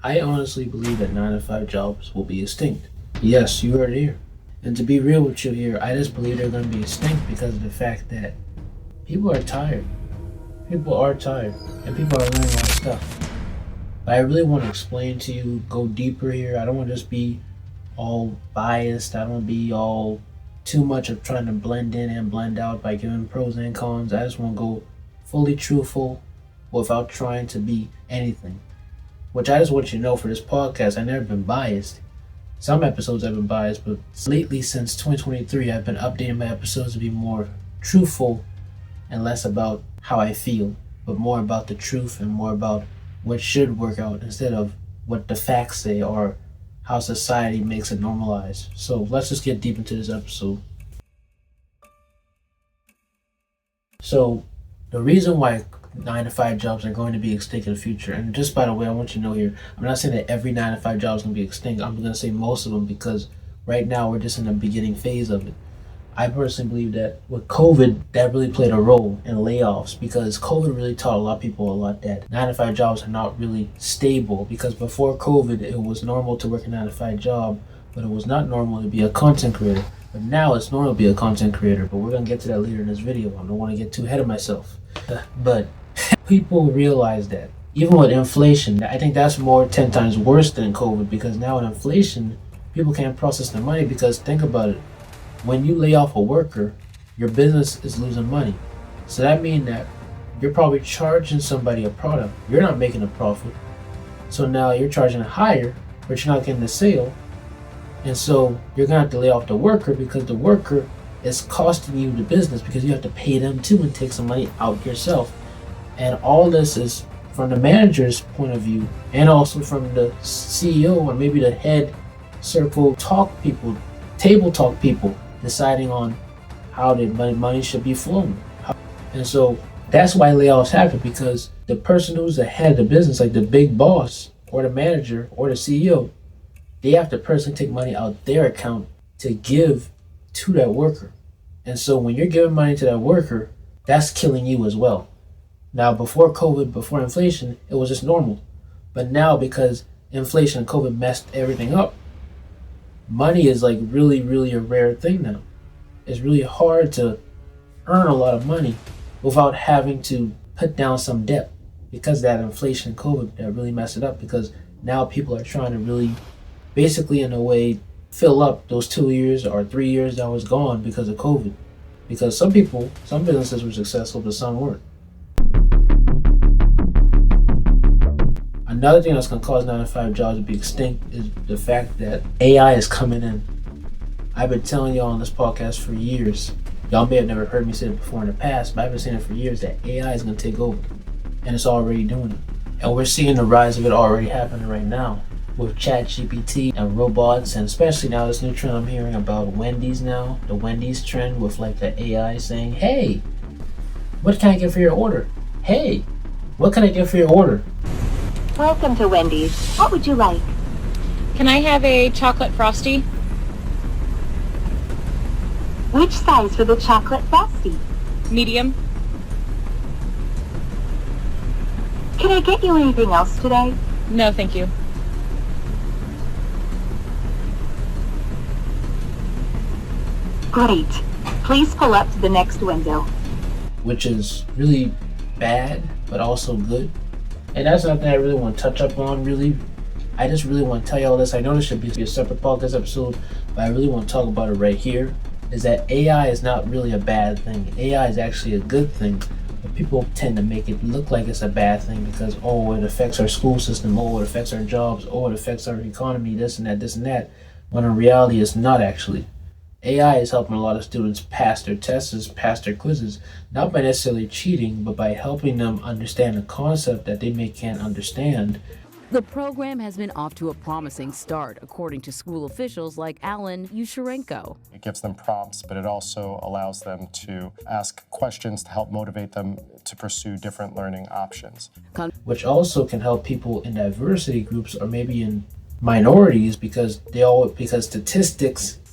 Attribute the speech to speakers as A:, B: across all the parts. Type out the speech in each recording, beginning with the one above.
A: I honestly believe that 9 to 5 jobs will be extinct. Yes, you heard it here. And to be real with you here, I just believe they're going to be extinct because of the fact that people are tired. People are tired, and people are learning a lot of stuff. But I really want to explain to you, go deeper here. I don't want to just be all biased. I don't want to be all too much of trying to blend in and blend out by giving pros and cons. I just want to go fully truthful without trying to be anything. Which I just want you to know for this podcast, I've never been biased. Some episodes I've been biased, but lately since 2023, I've been updating my episodes to be more truthful and less about how I feel, but more about the truth and more about what should work out instead of what the facts say or how society makes it normalized. So let's just get deep into this episode. So the reason why 9 to 5 jobs are going to be extinct in the future, and just by the way, I want you to know here, I'm not saying that every 9 to 5 job is going to be extinct. I'm going to say most of them because right now we're just in the beginning phase of it. I personally believe that with COVID, that really played a role in layoffs because COVID really taught a lot of people a lot that 9 to 5 jobs are not really stable, because before COVID, it was normal to work a 9 to 5 job, but it was not normal to be a content creator. But now it's normal to be a content creator, but we're going to get to that later in this video. I don't want to get too ahead of myself. But people realize that even with inflation, I think that's more 10 times worse than COVID, because now with inflation, people can't process the money because think about it. When you lay off a worker, your business is losing money. So that means that you're probably charging somebody a product. You're not making a profit. So now you're charging higher, but you're not getting the sale. And so you're going to have to lay off the worker because the worker is costing you the business because you have to pay them too and take some money out yourself. And all this is from the manager's point of view and also from the CEO or maybe the head circle talk people, table talk people deciding on how the money should be flowing. And so that's why layoffs happen, because the person who's the head of the business, like the big boss or the manager or the CEO, they have to personally take money out their account to give to that worker. And so when you're giving money to that worker, that's killing you as well. Now, before COVID, before inflation, it was just normal. But now, because inflation and COVID messed everything up, money is like really, really a rare thing now. It's really hard to earn a lot of money without having to put down some debt because of that inflation and COVID that really messed it up, because now people are trying to really basically in a way fill up those 2 years or 3 years that was gone because of COVID. Because some businesses were successful, but some weren't. Another thing that's going to cause 9 to 5 jobs to be extinct is the fact that AI is coming in. I've been telling y'all on this podcast for years. Y'all may have never heard me say it before in the past, but I've been saying it for years that AI is going to take over. And it's already doing it. And we're seeing the rise of it already happening right now with ChatGPT and robots, and especially now this new trend I'm hearing about Wendy's now. The Wendy's trend with like the AI saying, hey, what can I get for your order? Hey, what can I get for your order?
B: Welcome to Wendy's. What would you like?
C: Can I have a chocolate frosty?
B: Which size for the chocolate frosty?
C: Medium.
B: Can I get you anything else today?
C: No, thank you.
B: Great. Please pull up to the next window.
A: Which is really bad, but also good. And that's nothing I really want to touch up on, really. I just really want to tell you all this. I know this should be a separate podcast episode, but I really want to talk about it right here. Is that AI is not really a bad thing. AI is actually a good thing. But people tend to make it look like it's a bad thing because, oh, it affects our school system, oh, it affects our jobs, oh, it affects our economy, this and that. When in reality, it's not actually. AI is helping a lot of students pass their tests, pass their quizzes, not by necessarily cheating, but by helping them understand a concept that they can't understand.
D: The program has been off to a promising start, according to school officials like Alan Yusharenko.
E: It gives them prompts, but it also allows them to ask questions to help motivate them to pursue different learning options.
A: Which also can help people in diversity groups or maybe in minorities, because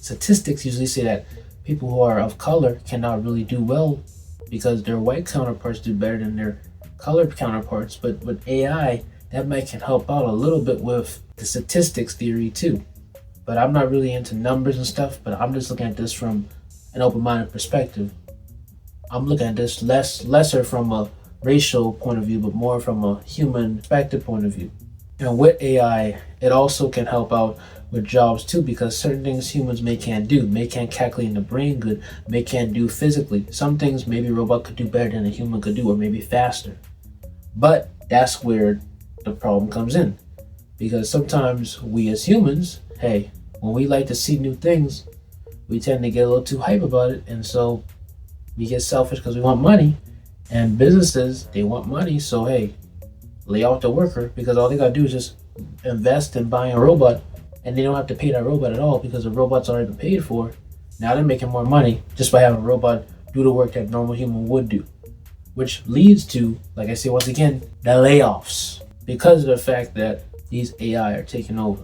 A: statistics usually say that people who are of color cannot really do well because their white counterparts do better than their colored counterparts. But with AI, that might can help out a little bit with the statistics theory too. But I'm not really into numbers and stuff, but I'm just looking at this from an open-minded perspective. I'm looking at this lesser from a racial point of view, but more from a human perspective point of view. And with AI, it also can help out with jobs too, because certain things humans may can't do, may can't calculate in the brain good, may can't do physically. Some things maybe a robot could do better than a human could do, or maybe faster. But that's where the problem comes in, because sometimes we as humans, hey, when we like to see new things, we tend to get a little too hype about it, and so we get selfish because we want money. And businesses, they want money, so hey, lay off the worker, because all they gotta do is just invest in buying a robot, and they don't have to pay that robot at all because the robot's already been paid for. Now they're making more money just by having a robot do the work that a normal human would do, which leads to, like I say once again, the layoffs, because of the fact that these AI are taking over.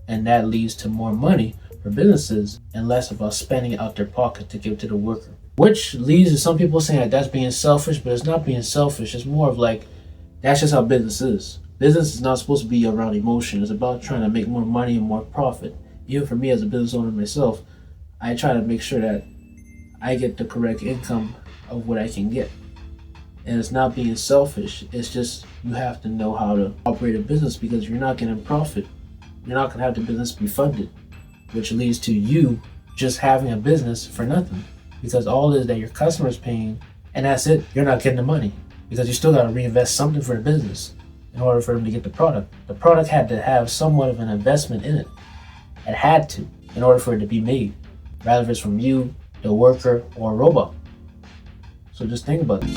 A: And that leads to more money for businesses and less about spending it out their pocket to give to the worker. Which leads to some people saying that that's being selfish, but it's not being selfish. It's more of like, that's just how business is. Business is not supposed to be around emotion. It's about trying to make more money and more profit. Even for me as a business owner myself, I try to make sure that I get the correct income of what I can get. And it's not being selfish. It's just you have to know how to operate a business, because you're not getting profit. You're not going to have the business be funded, which leads to you just having a business for nothing, because all it is that your customer's paying, and that's it. You're not getting the money, because you still got to reinvest something for the business in order for them to get the product. The product had to have somewhat of an investment in it. It had to, in order for it to be made, rather if it's from you, the worker, or a robot. So just think about it.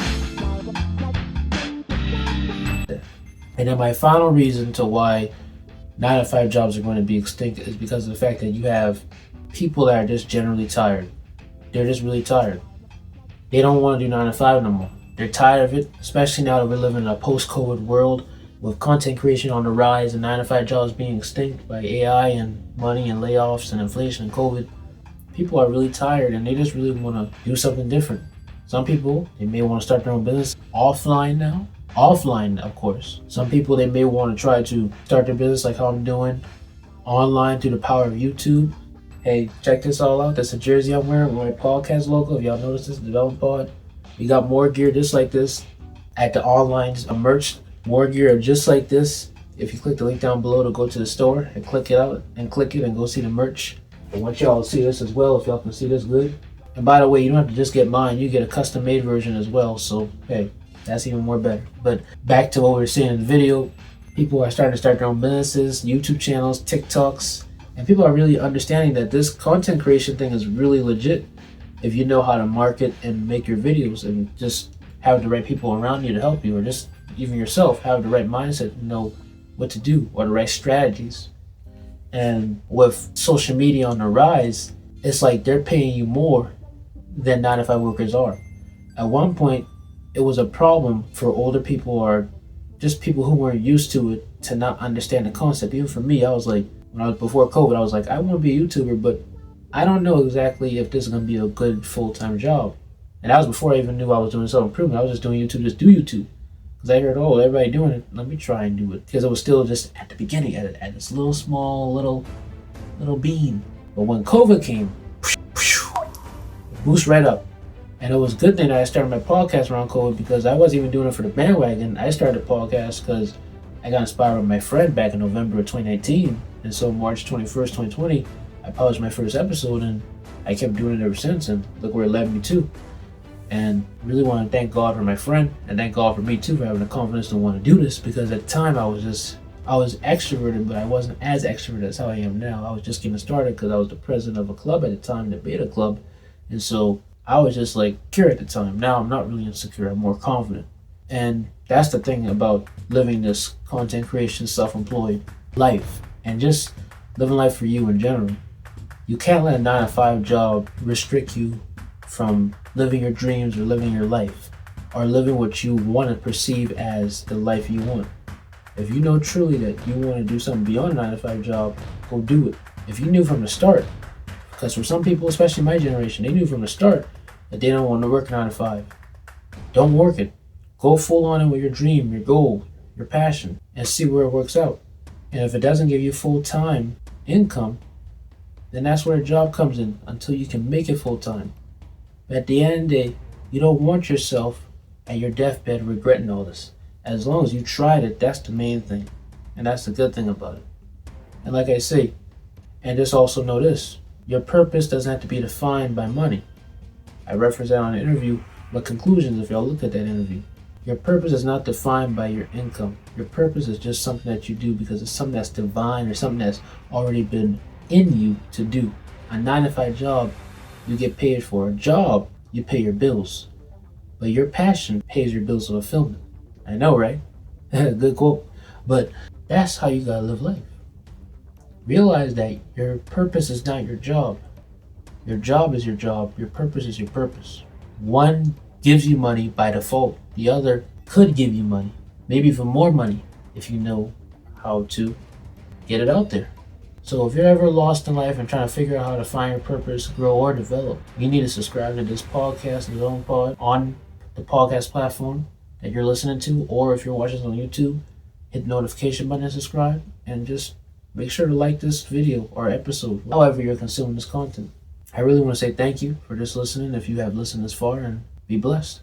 A: And then my final reason to why 9-to-5 jobs are going to be extinct is because of the fact that you have people that are just generally tired. They're just really tired. They don't want to do 9-to-5 no more. They're tired of it, especially now that we're living in a post-COVID world with content creation on the rise and 9-to-5 jobs being extinct by AI and money and layoffs and inflation and COVID. People are really tired and they just really want to do something different. Some people, they may want to start their own business offline now. Offline, of course. Some people, they may want to try to start their business like how I'm doing, online through the power of YouTube. Hey, check this all out. That's a jersey I'm wearing with my podcast logo. If y'all notice this, Development Pod. We got more gear just like this at the online merch. More gear just like this. If you click the link down below to go to the store and click it out and click it and go see the merch. I want y'all to see this as well if y'all can see this good. And by the way, you don't have to just get mine. You get a custom made version as well. So, hey, that's even more better. But back to what we were saying in the video. People are starting to start their own businesses, YouTube channels, TikToks. And people are really understanding that this content creation thing is really legit if you know how to market and make your videos and just have the right people around you to help you, or just even yourself have the right mindset and know what to do or the right strategies. And with social media on the rise, it's like they're paying you more than 9-to-5 workers are. At one point, it was a problem for older people or just people who weren't used to it to not understand the concept. Even for me, I was like, before COVID, I was like, I want to be a YouTuber, but I don't know exactly if this is going to be a good full-time job. And that was before I even knew I was doing self-improvement. I was just doing YouTube, just do YouTube. Because I heard, oh, everybody doing it, let me try and do it. Because it was still just at the beginning, at this little small, little beam. But when COVID came, boost right up. And it was a good thing that I started my podcast around COVID, because I wasn't even doing it for the bandwagon. I started a podcast because I got inspired by my friend back in November of 2019. And so March 21st, 2020, I published my first episode, and I kept doing it ever since. And look where it led me to. And really want to thank God for my friend, and thank God for me too for having the confidence to want to do this, because at the time I was extroverted, but I wasn't as extroverted as how I am now. I was just getting started because I was the president of a club at the time, the Beta Club. And so I was just like insecure at the time. Now I'm not really insecure, I'm more confident. And that's the thing about living this content creation, self-employed life, and just living life for you in general. You can't let a 9-to-5 job restrict you from living your dreams or living your life, or living what you want to perceive as the life you want. If you know truly that you want to do something beyond a 9-to-5 job, go do it. If you knew from the start, because for some people, especially my generation, they knew from the start that they don't want to work 9-to-5. Don't work it. Go full on in with your dream, your goal, your passion, and see where it works out. And if it doesn't give you full-time income, then that's where a job comes in until you can make it full-time. But at the end of the day, you don't want yourself at your deathbed regretting all this. As long as you tried it, that's the main thing. And that's the good thing about it. And like I say, and just also know this, your purpose doesn't have to be defined by money. I referenced that on the interview, but conclusions, if y'all look at that interview, your purpose is not defined by your income. Your purpose is just something that you do because it's something that's divine or something that's already been in you to do. A 9-to-5 job, you get paid for. A job, you pay your bills. But your passion pays your bills of fulfillment. I know, right? Good quote. But that's how you gotta live life. Realize that your purpose is not your job. Your job is your job. Your purpose is your purpose. One gives you money by default. The other could give you money. Maybe even more money if you know how to get it out there. So if you're ever lost in life and trying to figure out how to find your purpose, grow, or develop, you need to subscribe to this podcast, the Zone Pod, on the podcast platform that you're listening to, or if you're watching this on YouTube, hit the notification button and subscribe, and just make sure to like this video or episode, however you're consuming this content. I really want to say thank you for just listening if you have listened this far, and be blessed.